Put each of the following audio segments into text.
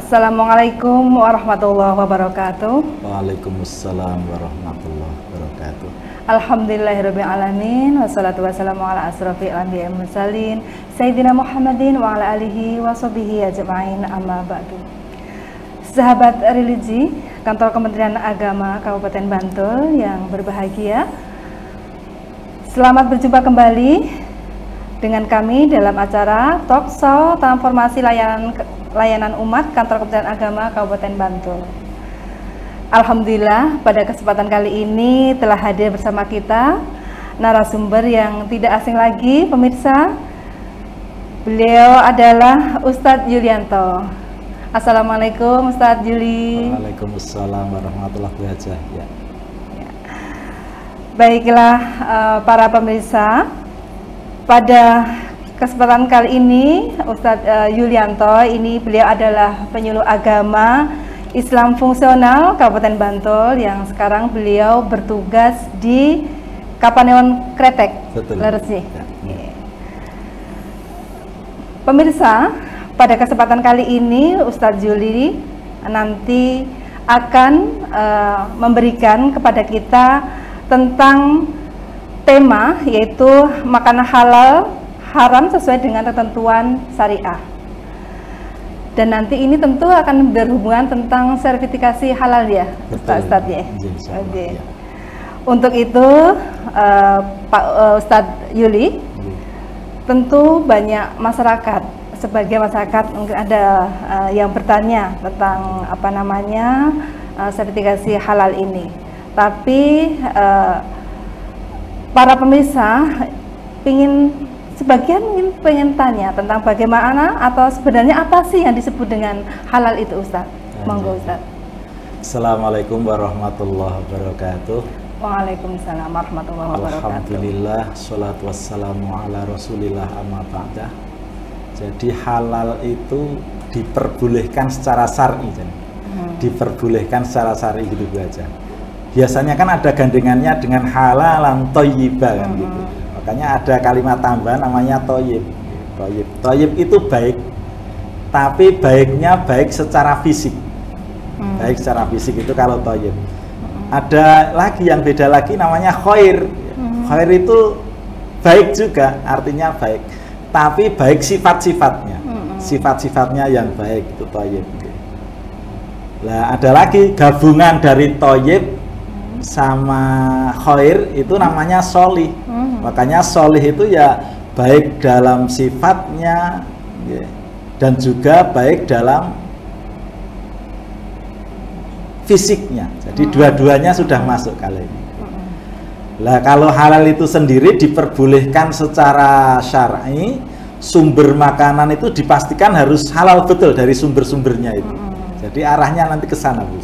Assalamualaikum warahmatullahi wabarakatuh. Waalaikumsalam warahmatullahi wabarakatuh. Alhamdulillahirabbil alamin wassalatu wassalamu ala asrofil anbiya'i wal mursalin sayyidina Muhammadin wa ala alihi washabihi ajmain, amma ba'du. Sahabat religi Kantor Kementerian Agama Kabupaten Bantul yang berbahagia, selamat berjumpa kembali dengan kami dalam acara Talk Show Transformasi Layanan Umat Kantor Kementerian Agama Kabupaten Bantul. Alhamdulillah, pada kesempatan kali ini telah hadir bersama kita narasumber yang tidak asing lagi, pemirsa. Beliau adalah Ustadz Yulianto. Assalamualaikum Ustadz Yuli. Waalaikumsalam warahmatullahi wabarakatuh. Ya. Baiklah para pemirsa, pada kesempatan kali ini Ustadz Yulianto ini beliau adalah penyuluh agama Islam fungsional Kabupaten Bantul yang sekarang beliau bertugas di Kapanewon Kretek. Betul. Leresnya. Ya. Pemirsa, pada kesempatan kali ini Ustadz Yuli nanti akan memberikan kepada kita tentang tema yaitu makanan halal haram sesuai dengan ketentuan syariah. Dan nanti ini tentu akan berhubungan tentang sertifikasi halal ya, Ustadz ya. Oke. Untuk itu Pak Ustadz Yuli, tentu banyak masyarakat, sebagai masyarakat mungkin ada yang bertanya tentang apa namanya sertifikasi halal ini. Tapi para pemirsa sebagian mungkin pengen tanya tentang bagaimana atau sebenarnya apa sih yang disebut dengan halal itu, Ustadz? Monggo, Ustadz. Assalamualaikum warahmatullahi wabarakatuh. Waalaikumsalam warahmatullahi wabarakatuh. Alhamdulillah, sholatu wassalamu ala rasulillah amma ba'dah. Jadi halal itu diperbolehkan secara syar'i, diperbolehkan secara syar'i gitu aja. Biasanya kan ada gandengannya dengan halalan thayyibah kan gitu. Makanya ada kalimat tambahan namanya thayyib. Thayyib itu baik, tapi baiknya baik secara fisik. Baik secara fisik itu kalau thayyib. Ada lagi yang beda lagi namanya khair. Khair itu baik juga, artinya baik, tapi baik sifat-sifatnya. Sifat-sifatnya yang baik itu thayyib. Nah, ada lagi gabungan dari thayyib sama khair itu namanya sholih. Makanya sholih itu ya baik dalam sifatnya ya, dan juga baik dalam fisiknya. Jadi dua-duanya sudah masuk kali ini. Lah kalau halal itu sendiri diperbolehkan secara syar'i, sumber makanan itu dipastikan harus halal betul dari sumber-sumbernya itu. Jadi arahnya nanti ke sana, Bu.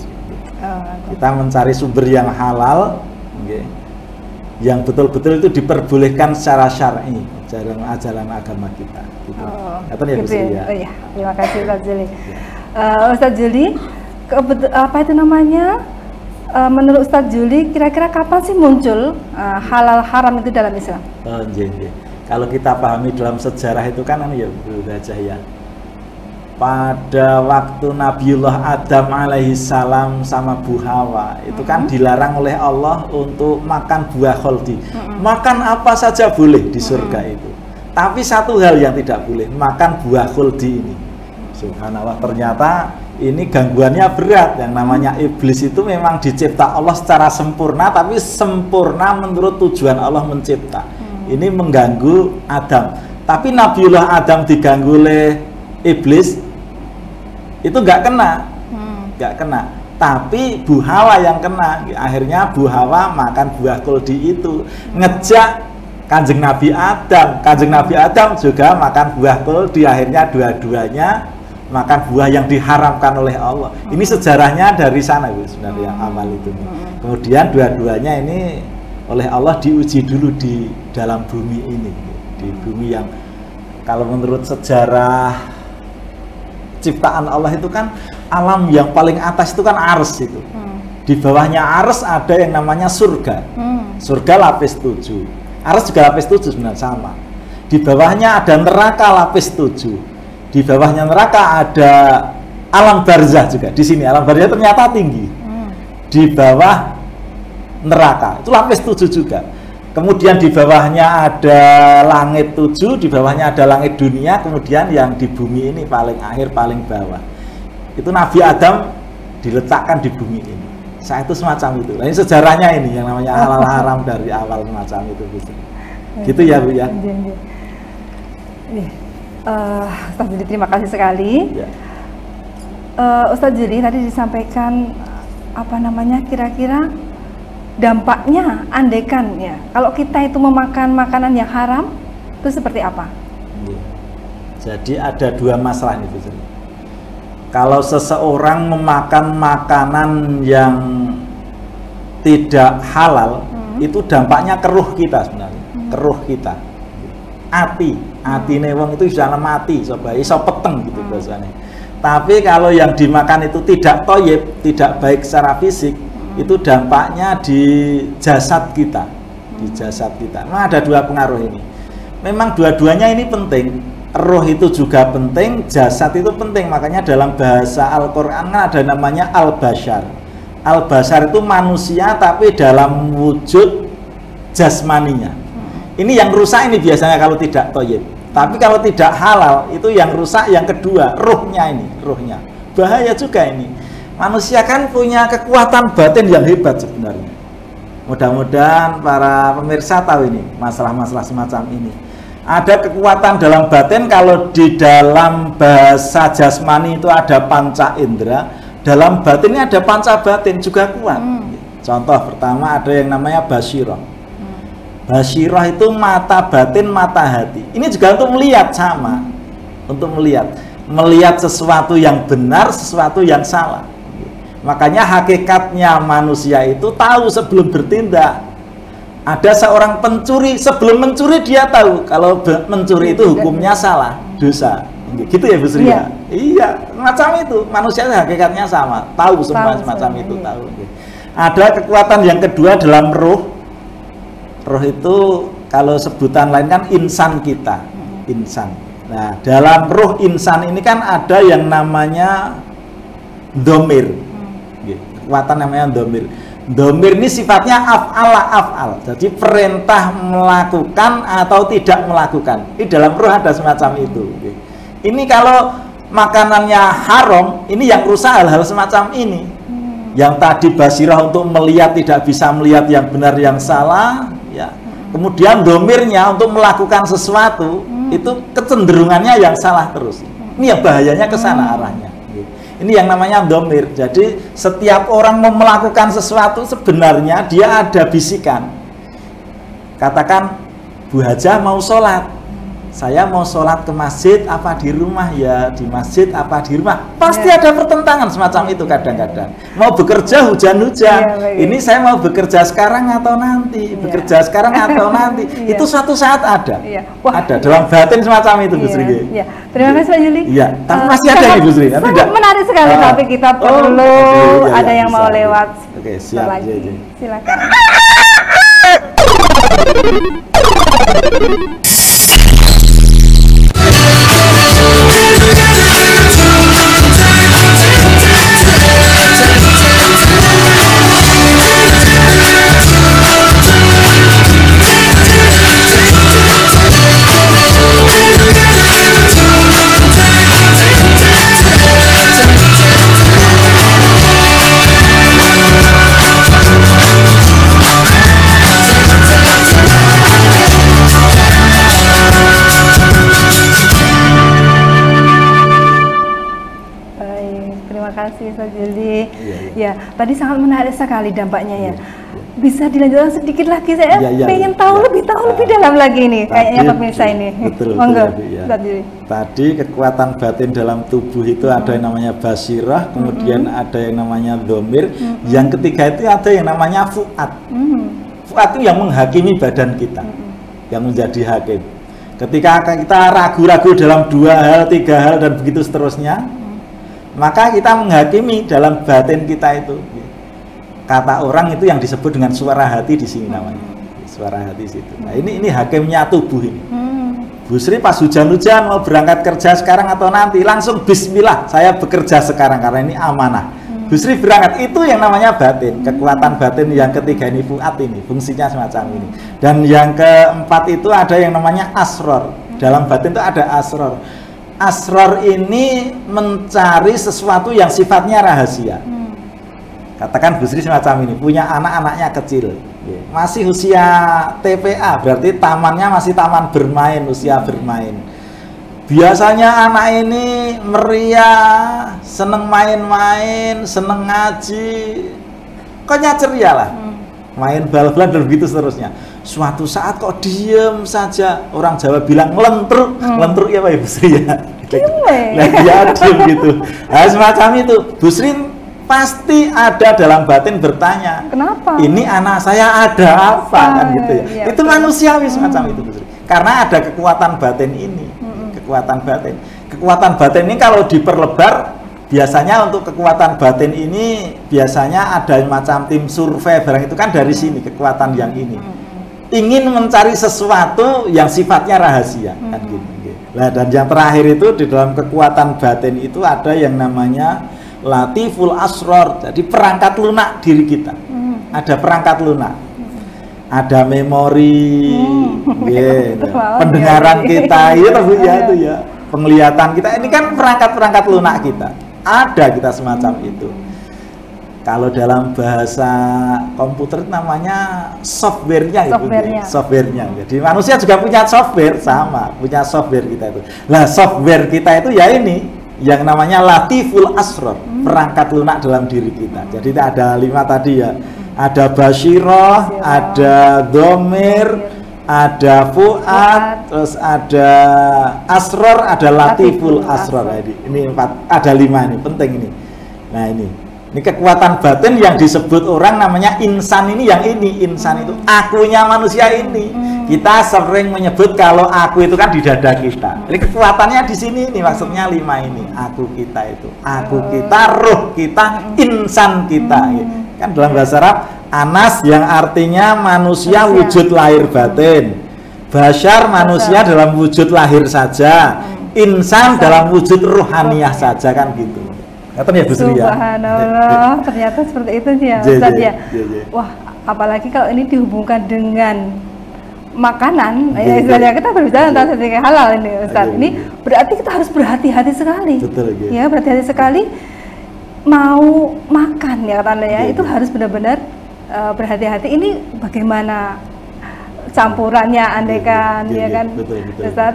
Kita mencari sumber yang halal, yang betul-betul itu diperbolehkan secara syar'i dalam ajaran agama kita. Gitu. Ya. Oh iya, terima kasih Ustadz Juli. Ustadz Juli, apa itu namanya? Menurut Ustadz Juli, kira-kira kapan sih muncul halal haram itu dalam Islam? Kalau kita pahami dalam sejarah itu kan ya Bu Hajah ya. Pada waktu Nabiullah Adam alaihi salam sama Bu Hawa itu kan dilarang oleh Allah untuk makan buah kholdi. Makan apa saja boleh di surga itu, tapi satu hal yang tidak boleh, makan buah kholdi ini. Subhanallah, ternyata ini gangguannya berat. Yang namanya iblis itu memang dicipta Allah secara sempurna, tapi sempurna menurut tujuan Allah mencipta. Ini mengganggu Adam, tapi Nabiullah Adam diganggu oleh iblis itu nggak kena, tapi Bu Hawa yang kena. Akhirnya Bu Hawa makan buah kholdi itu, ngejak Kanjeng Nabi Adam juga makan buah kholdi. Akhirnya dua-duanya makan buah yang diharamkan oleh Allah. Ini sejarahnya dari sana, Bu, sebenarnya amal itu. Kemudian dua-duanya ini oleh Allah diuji dulu di dalam bumi ini, di bumi yang kalau menurut sejarah ciptaan Allah itu kan alam yang paling atas itu kan ars itu. Di bawahnya ars ada yang namanya surga. Surga lapis 7. Ars juga lapis 7 sebenarnya sama. Di bawahnya ada neraka lapis 7. Di bawahnya neraka ada alam barzah juga di sini. Alam barzah ternyata tinggi di bawah neraka. Itu lapis 7 juga. Kemudian di bawahnya ada langit 7, di bawahnya ada langit dunia. Kemudian yang di bumi ini paling akhir, paling bawah. Itu Nabi Adam diletakkan di bumi ini. Saat itu semacam itu. Nah, ini sejarahnya ini yang namanya halal haram dari awal semacam itu. Gitu ya Bu ya. Ustaz Juli, terima kasih sekali. Ya. Ustaz Juli, tadi disampaikan apa namanya, kira-kira dampaknya andaikan ya kalau kita itu memakan makanan yang haram itu seperti apa? Ya. Jadi ada 2 masalah ini Bu. Kalau seseorang memakan makanan yang tidak halal, itu dampaknya ke ruh kita sebenarnya, ke ruh kita. Ati wong itu sudah mati, iso peteng gitu bahasanya. Tapi kalau yang dimakan itu tidak thayyib, tidak baik secara fisik, itu dampaknya di jasad kita, di jasad kita. Nah, ada 2 pengaruh ini. Memang dua-duanya ini penting. Roh itu juga penting, jasad itu penting. Makanya dalam bahasa Al-Quran ada namanya al-bashar. Al-bashar itu manusia tapi dalam wujud jasmaninya. Ini yang rusak ini biasanya kalau tidak thayyib. Tapi kalau tidak halal itu yang rusak yang kedua, ruhnya ini, ruhnya. Bahaya juga ini. Manusia kan punya kekuatan batin yang hebat sebenarnya. Mudah-mudahan para pemirsa tahu ini, masalah-masalah semacam ini. Ada kekuatan dalam batin. Kalau di dalam bahasa jasmani itu ada panca indera, dalam batin ini ada panca batin juga kuat. Contoh pertama ada yang namanya basyirah. Basyirah itu mata batin, mata hati. Ini juga untuk melihat, sama untuk melihat sesuatu yang benar, sesuatu yang salah. Makanya hakikatnya manusia itu tahu sebelum bertindak. Ada seorang pencuri, sebelum mencuri dia tahu kalau mencuri itu hukumnya salah, dosa. Gitu ya Bu Sri? Iya. Iya, macam itu. Manusia hakikatnya sama, tahu semua semacam itu, tahu. Ada kekuatan yang kedua dalam roh. Roh itu kalau sebutan lain kan insan kita, insan. Nah, dalam roh insan ini kan ada yang namanya domir. Kekuatan namanya domir. Domir ini sifatnya af'al. Jadi perintah melakukan atau tidak melakukan. Di dalam roh ada semacam itu. Ini kalau makanannya haram, ini yang rusak hal-hal semacam ini. Yang tadi basirah untuk melihat tidak bisa melihat yang benar yang salah, ya. Kemudian domirnya untuk melakukan sesuatu itu kecenderungannya yang salah terus. Ini yang bahayanya ke sana arahnya. Ini yang namanya domir. Jadi setiap orang mau melakukan sesuatu sebenarnya dia ada bisikan. Katakan Bu Hajah mau sholat, saya mau sholat ke masjid apa di rumah, ya di masjid apa di rumah. Pasti ada pertentangan semacam itu kadang-kadang. Mau bekerja hujan-hujan, ini saya mau bekerja sekarang atau nanti, bekerja sekarang atau nanti. Itu suatu saat ada. Ada dalam batin semacam itu Bu Sri. Terima kasih Pak Juli. Iya, tapi masih ada Bu Sri. Sangat menarik sekali, tapi kita perlu ada yang mau lewat. Oke, siap. Silakan. Jadi ya tadi sangat menarik sekali dampaknya ya. Bisa dilanjutkan sedikit lagi, saya pengen tahu lebih dalam lagi nih kayaknya pemirsa ini. Betul, monggo. Tadi kekuatan batin dalam tubuh itu ada yang namanya basirah, kemudian ada yang namanya domir, yang ketiga itu ada yang namanya fuad. Fuad itu yang menghakimi badan kita, yang menjadi hakim. Ketika kita ragu-ragu dalam 2 hal, 3 hal dan begitu seterusnya, maka kita menghakimi dalam batin kita itu. Kata orang itu yang disebut dengan suara hati di sini namanya. Suara hati situ. Nah, ini hakimnya tubuh ini. Bu Sri pas hujan-hujan mau berangkat kerja sekarang atau nanti, langsung bismillah saya bekerja sekarang karena ini amanah. Bu Sri berangkat, itu yang namanya batin, kekuatan batin yang ketiga ini fuat ini, fungsinya semacam ini. Dan yang keempat itu ada yang namanya asror. Dalam batin itu ada asror. Asror ini mencari sesuatu yang sifatnya rahasia. Katakan Bu Sri semacam ini, punya anak-anaknya kecil, masih usia TPA, berarti tamannya masih taman bermain, usia bermain. Biasanya anak ini meriah, seneng main-main, seneng ngaji, pokoknya ceria lah, main bal-balan dan begitu seterusnya. Suatu saat kok diem saja, orang Jawa bilang ngelentruk, ngelentruk ya Pak Bu Sri ya, nah dia diem gitu. Nah, semacam itu, Bu Sri pasti ada dalam batin bertanya, kenapa? Ini anak saya ada apa kan gitu ya. Iya, itu manusiawi semacam itu Bu Sri. Karena ada kekuatan batin ini. Kekuatan batin ini kalau diperlebar, biasanya untuk kekuatan batin ini biasanya ada macam tim survei barang itu kan dari sini kekuatan yang ini. Ingin mencari sesuatu yang sifatnya rahasia kan gitu. Nah, dan yang terakhir itu di dalam kekuatan batin itu ada yang namanya latiful asror. Jadi perangkat lunak diri kita. Ada perangkat lunak. Ada memori, pendengaran kita, itu ya, penglihatan kita. Ini kan perangkat-perangkat lunak kita. Ada kita semacam itu. Kalau dalam bahasa komputer namanya softwarenya, softwarenya. Jadi manusia juga punya software sama, punya software kita itu. Nah, software kita itu ya ini, yang namanya latiful asror, perangkat lunak dalam diri kita. Jadi ada 5 tadi ya. Ada basyiroh, ada domir, ada fuad, terus ada asror, ada latiful asror. Ini 4, ada 5 ini, penting ini. Nah ini kekuatan batin yang disebut orang namanya insan ini, yang ini insan itu akunya manusia ini. Kita sering menyebut kalau aku itu kan di dada kita. Jadi kekuatannya di sini ini, maksudnya 5 ini. Aku kita itu, aku kita, ruh kita, insan kita. Kan dalam bahasa Arab Anas yang artinya manusia wujud lahir batin, Bashar manusia dalam wujud lahir saja, insan dalam wujud ruhaniyah saja, kan gitu. Ngerti ya Bu Sri ya? Subhanallah, ternyata seperti itu ya Ustaz ya. Wah, apalagi kalau ini dihubungkan dengan makanan, ya istilahnya kita berbicara tentang sertifikat halal ini Ustaz. Ini berarti kita harus berhati-hati sekali. Betul, ya, berhati-hati sekali. Mau makan ya katanya ya, itu harus benar-benar berhati-hati. Ini bagaimana campurannya, andaikan ya kan Ustaz,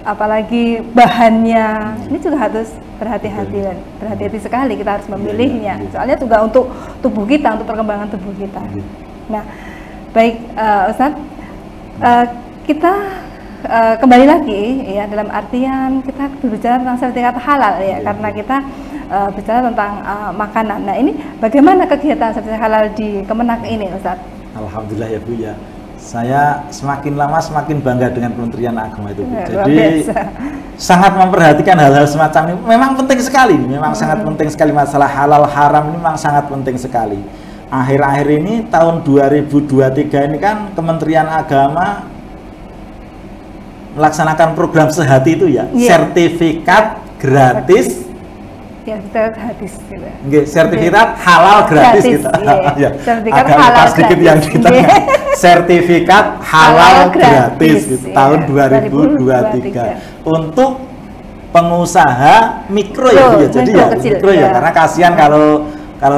apalagi bahannya, ini juga harus berhati-hati dan berhati-hati sekali kita harus memilihnya. Soalnya juga untuk tubuh kita, untuk perkembangan tubuh kita. Nah, baik Ustaz, kita kembali lagi ya, dalam artian kita berbicara tentang sertifikat halal ya, karena kita bicara tentang makanan. Nah, ini bagaimana kegiatan sertifikat halal di Kemenak ini, Ustaz? Alhamdulillah ya Bu ya. Saya semakin lama semakin bangga dengan Kementerian Agama itu Bu. Jadi sangat memperhatikan hal-hal semacam ini. Memang penting sekali, memang sangat penting sekali, masalah halal haram ini memang sangat penting sekali. Akhir-akhir ini tahun 2023 ini kan Kementerian Agama melaksanakan program sehati itu ya, sertifikat gratis. Ya, gratis gitu. Sertifikat halal gratis gitu. Ya, sertifikat halal sedikit yang kita sertifikat halal gratis gitu, tahun 2023 untuk pengusaha mikro ya. Jadi ya mikro ya, karena kasihan kalau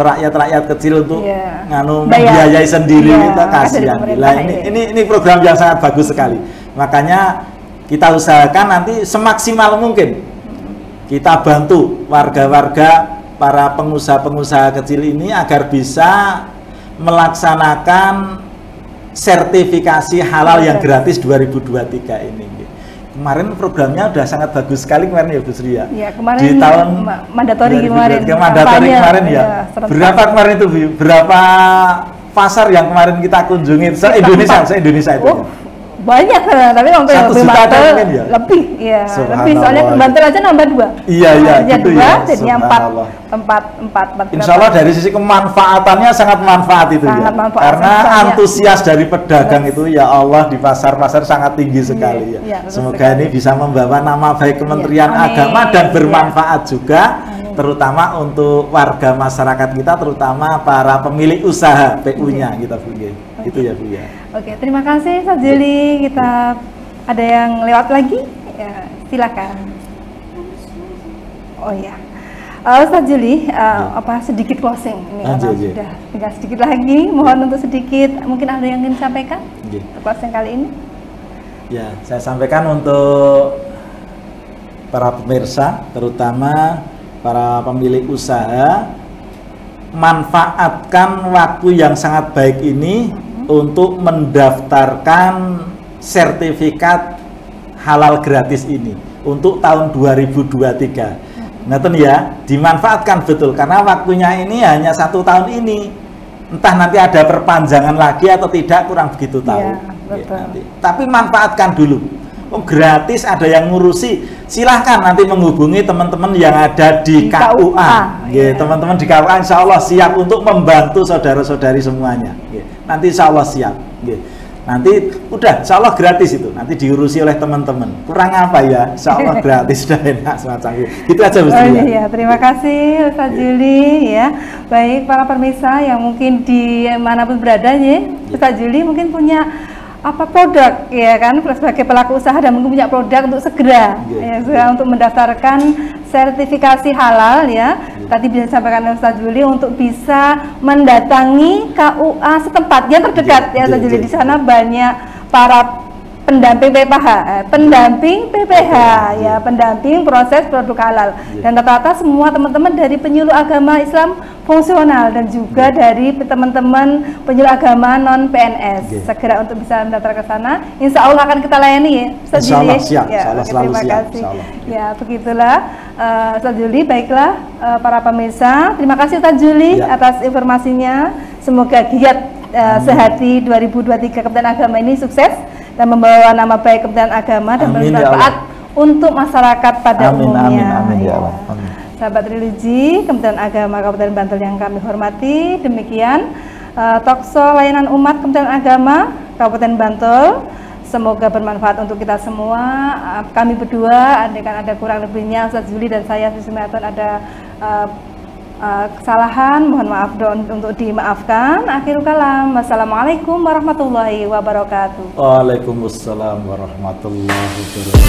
rakyat kecil untuk membiayai sendiri, kita kasihan. Nah, ini program yang sangat bagus sekali. Makanya kita usahakan nanti semaksimal mungkin kita bantu warga-warga, para pengusaha-pengusaha kecil ini agar bisa melaksanakan sertifikasi halal yang gratis 2023 ini. Kemarin programnya udah sangat bagus sekali kemarin ya Bu Sri ya. Iya, kemarin di tahun mandatori kemarin. Mandatori kemarin ya. Berapa kemarin itu Bu? Berapa pasar yang kemarin kita kunjungi se-Indonesia itu? banyak, tapi untuk yang 1 lebih juta Bantul mungkin ya? lebih, ya lebih, Subhanallah. soalnya ke Bantul aja nambah 2. Iya, gitu dua, ya. jadinya 4 Subhanallah. tempat. Insya Allah dari sisi kemanfaatannya sangat manfaat itu Sangat ya. manfaat. Karena Misalnya, antusias dari pedagang itu ya Allah di pasar-pasar sangat tinggi sekali ya. Iya, betul Semoga sekali. ini bisa membawa nama baik Kementerian Amin. Agama dan bermanfaat Iya. juga, Amin. terutama untuk warga masyarakat kita, terutama para pemilik usaha PU-nya kita Bu. Itu ya Bu ya. Oke, terima kasih Ustaz Juli. Kita ada yang lewat lagi? Ya, silakan. Oh ya. Ustaz Juli, apa sedikit closing ini karena Iya. sudah tinggal sedikit lagi. Mohon untuk sedikit, mungkin ada yang ingin disampaikan Iya. untuk closing kali ini? Ya, saya sampaikan untuk para pemirsa, terutama para pemilik usaha, manfaatkan waktu yang sangat baik ini untuk mendaftarkan sertifikat halal gratis ini untuk tahun 2023. Ngeten ya, dimanfaatkan betul karena waktunya ini hanya 1 tahun ini. Entah nanti ada perpanjangan lagi atau tidak, kurang begitu tahu. Iya, betul. Nanti. Tapi manfaatkan dulu. Oh, gratis, ada yang ngurusi. Silahkan nanti menghubungi teman-teman yang ada di KUA. Iya. Teman-teman di KUA insya Allah siap untuk membantu saudara-saudari semuanya. Nanti insya Allah siap. Nanti udah insya Allah gratis itu. Nanti diurusi oleh teman-teman. Kurang apa ya? Insya Allah gratis, sudah enak semacam itu. Itu aja Bu. Iya, terima kasih Ustaz Juli ya. Baik para pemirsa yang mungkin di manapun berada ya, Ustaz Juli mungkin punya apa produk ya kan, sebagai pelaku usaha dan mungkin punya produk untuk segera segera untuk mendaftarkan sertifikasi halal ya. Tadi bisa disampaikan oleh Ustaz Juli untuk bisa mendatangi KUA setempat yang terdekat ya Ustaz Juli. Di sana banyak para pendamping PPH ya, pendamping proses produk halal, dan rata-rata semua teman-teman dari penyuluh agama Islam fungsional dan juga dari teman-teman penyuluh agama non PNS. Segera untuk bisa mendaftar ke sana, insya Allah akan kita layani ya Ustaz Juli. Siap, ya, terima kasih. Ya, begitulah Ustaz Juli. Baiklah para pemirsa, terima kasih Ustaz Juli atas informasinya. Semoga giat sehati 2023 Kementerian Agama ini sukses dan membawa nama baik Kementerian Agama dan bermanfaat untuk masyarakat pada umumnya. Amin ya Allah. Amin. Sahabat religi Kementerian Agama Kabupaten Bantul yang kami hormati, demikian talkshow layanan umat Kementerian Agama Kabupaten Bantul. Semoga bermanfaat untuk kita semua. Kami berdua, andaikan ada kurang lebihnya Ustaz Juli dan saya Sumiaton ada kesalahan, mohon maaf untuk dimaafkan. Akhirul kalam, wassalamualaikum warahmatullahi wabarakatuh. Waalaikumsalam warahmatullahi wabarakatuh.